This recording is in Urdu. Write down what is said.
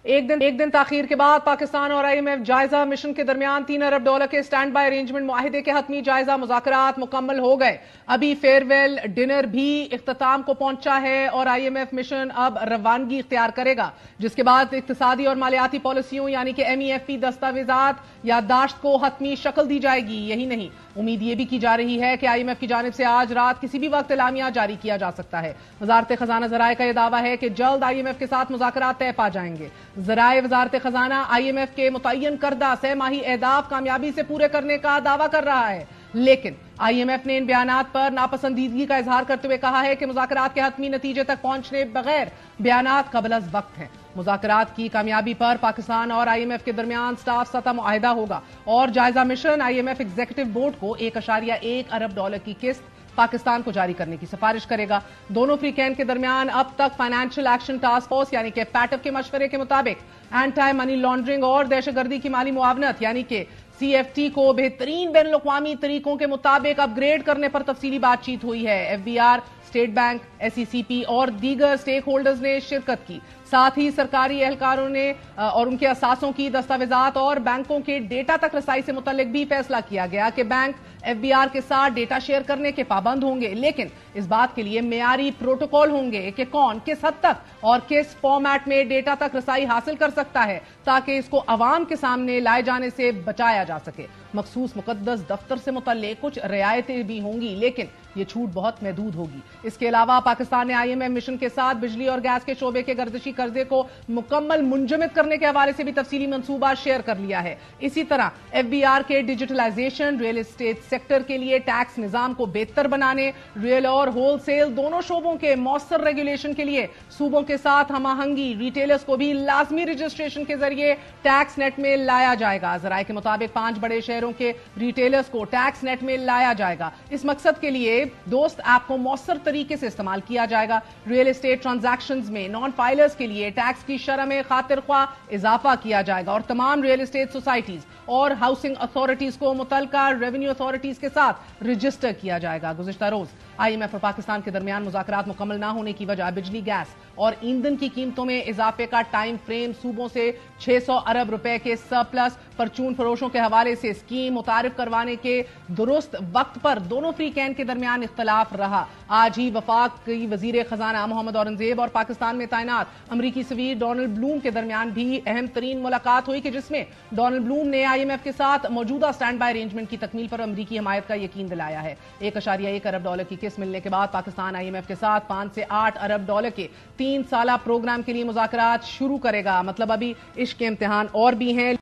ایک دن تاخیر کے بعد پاکستان اور آئی ایم ایف جائزہ مشن کے درمیان $3 ارب کے سٹینڈ بائی ارینجمنٹ معاہدے کے حتمی جائزہ مذاکرات مکمل ہو گئے۔ ابھی فیئر ویل ڈنر بھی اختتام کو پہنچا ہے اور آئی ایم ایف مشن اب روانگی اختیار کرے گا، جس کے بعد اقتصادی اور مالیاتی پالیسیوں یعنی کہ MEFP دستاویزات یادداشت کو حتمی شکل دی جائے گی۔ یہی نہیں، امید یہ بھی کی جا رہی ہے کہ آئی ایم ایف کی جانب سے آج رات کسی بھی وقت اعلامیہ جاری کیا جا سکتا ہے۔ وزارت خزانہ ذرائع کا یہ دعویٰ ہے کہ جلد آئی ایم ایف کے ساتھ مذاکرات طے پا جائیں گے۔ ذرائع وزارت خزانہ آئی ایم ایف کے متعین کردہ سہ ماہی اہداف کامیابی سے پورے کرنے کا دعویٰ کر رہا ہے، لیکن آئی ایم ایف نے ان بیانات پر ناپسندیدگی کا اظہار کرتے ہوئے کہا ہے کہ مذاکرات کے حتمی نتیجے تک پہنچنے بغیر بیانات قبل از وقت ہیں۔ مذاکرات کی کامیابی پر پاکستان اور آئی ایم ایف کے درمیان سٹاف سطح معاہدہ ہوگا اور جائزہ mission I M F executive board کو $1.1 ارب کی قسط پاکستان کو جاری کرنے کی سفارش کرے گا۔ دونوں فریقین کے درمیان اب تک فائنینشیل ایکشن ٹاسک فورس یعنی کہ پیٹف کے مشورے کے مطابق اینٹی منی لانڈرنگ اور دہشت گردی کی مالی معاونت یعنی کہ CFT کو بہترین بین الاقوامی طریقوں کے مطابق اپ گریڈ کرنے پر تفصیلی بات چیت ہوئی ہے۔ FBR، اسٹیٹ بینک، SECP اور دیگر سٹیک ہولڈرز نے شرکت کی۔ ساتھ ہی سرکاری اہلکاروں نے اور ان کے اثاثوں کی دستاویزات اور بینکوں کے ڈیٹا تک رسائی سے متعلق بھی فیصلہ کیا گیا کہ بینک FBR کے ساتھ ڈیٹا شیئر کرنے کے پابند ہوں گے، لیکن اس بات کے لیے معیاری پروٹوکول ہوں گے کہ کون کس حد تک اور کس فارمیٹ میں ڈیٹا تک رسائی حاصل کر سکتا ہے تاکہ اس کو عوام کے سامنے لائے جانے سے بچایا جا سکے۔ مخصوص مقدس دفتر سے متعلق کچھ رعایتیں بھی ہوں گی، لیکن یہ چھوٹ بہت محدود ہوگی۔ اس کے علاوہ پاکستان نے آئی ایم ایف مشن کے ساتھ بجلی اور گیس کے شعبے کے گردشی قرضے کو مکمل منجمد کرنے کے حوالے سے بھی تفصیلی منصوبہ شیئر کر لیا ہے۔ اسی طرح FBR کے ڈیجیٹلائزیشن، ریئل اسٹیٹ سیکٹر کے لیے ٹیکس نظام کو بہتر بنانے، ریئل اور ہول سیل دونوں شعبوں کے مؤثر ریگولیشن کے لیے صوبوں کے ساتھ ہم آہنگی، ریٹیلرز کو بھی لازمی رجسٹریشن کے ذریعے ٹیکس نیٹ میں لایا جائے گا۔ ذرائع کے مطابق 5 بڑے شہروں کے ریٹیلرز کو ٹیکس نیٹ میں لایا جائے گا۔ اس مقصد کے لیے دوست ایپ کو مؤثر طریقے سے استعمال کیا جائے گا۔ ریئل اسٹیٹ ٹرانزیکشنز میں نان فائلرز کے لیے ٹیکس کی شرح میں خاطر خواہ اضافہ کیا جائے گا اور تمام ریئل اسٹیٹ سوسائٹیز اور ہاؤسنگ اتھارٹیز کو متعلقہ ریونیو اتھارٹیز کے ساتھ رجسٹر کیا جائے گا۔ گزشتہ روز آئی ایم ایف اور پاکستان کے درمیان مذاکرات مکمل نہ ہونے کی وجہ بجلی، گیس اور ایندھن کی قیمتوں میں اضافے کا ٹائم فریم صوبوں سے $600 ارب کے سرپلس پرچون فروشوں کے حوالے سے اسکیم متعارف کروانے کے درست وقت پر دونوں فریقین کے درمیان اختلاف رہا۔ آج ہی وفاق کی وزیر خزانہ محمد اورنگزیب اور پاکستان میں تعینات امریکی سفیر ڈونلڈ بلوم کے درمیان بھی اہم ترین ملاقات ہوئی کہ جس میں ڈونلڈ بلوم نے آئی ایم ایف کے ساتھ موجودہ سٹینڈ بائی ارینجمنٹ کی تکمیل پر امریکی حمایت کا یقین دلایا ہے۔ $1.1 ارب کی قسط ملنے کے بعد پاکستان آئی ایم ایف کے ساتھ $5 سے $8 ارب کے 3 سالہ پروگرام کے لیے مذاکرات شروع کرے گا۔ مطلب ابھی عشق کے امتحان اور بھی ہیں۔